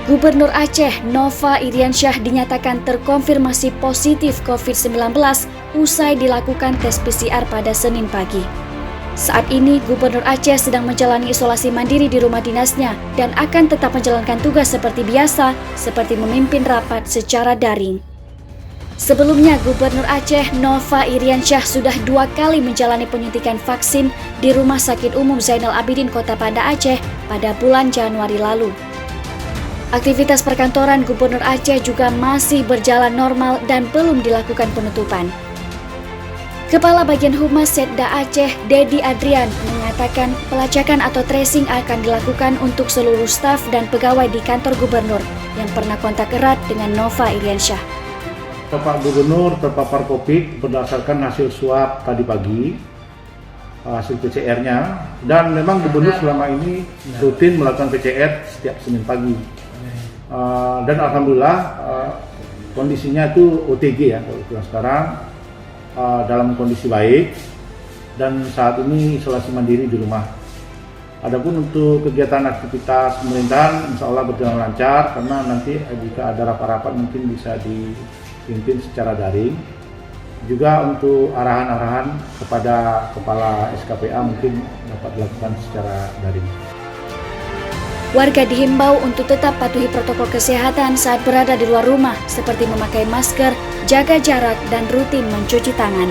Gubernur Aceh Nova Iriansyah dinyatakan terkonfirmasi positif COVID-19 usai dilakukan tes PCR pada Senin pagi. Saat ini, Gubernur Aceh sedang menjalani isolasi mandiri di rumah dinasnya dan akan tetap menjalankan tugas seperti biasa, seperti memimpin rapat secara daring. Sebelumnya, Gubernur Aceh Nova Iriansyah sudah 2 kali menjalani penyuntikan vaksin di Rumah Sakit Umum Zainal Abidin Kota Banda Aceh pada bulan Januari lalu. Aktivitas perkantoran Gubernur Aceh juga masih berjalan normal dan belum dilakukan penutupan. Kepala Bagian Humas Setda Aceh, Dedi Adrian, mengatakan pelacakan atau tracing akan dilakukan untuk seluruh staf dan pegawai di kantor gubernur yang pernah kontak erat dengan Nova Iriansyah. Bapak Gubernur terpapar COVID berdasarkan hasil swab tadi pagi, hasil PCR-nya, dan memang Gubernur selama ini rutin melakukan PCR setiap Senin pagi. Dan alhamdulillah kondisinya itu OTG ya, kalau sekarang dalam kondisi baik dan saat ini isolasi mandiri di rumah. Adapun untuk kegiatan aktivitas pemerintahan insya Allah berjalan lancar, karena nanti jika ada rapat-rapat mungkin bisa dipimpin secara daring. Juga untuk arahan-arahan kepada Kepala SKPA mungkin dapat dilakukan secara daring. Warga dihimbau untuk tetap patuhi protokol kesehatan saat berada di luar rumah, seperti memakai masker, jaga jarak, dan rutin mencuci tangan.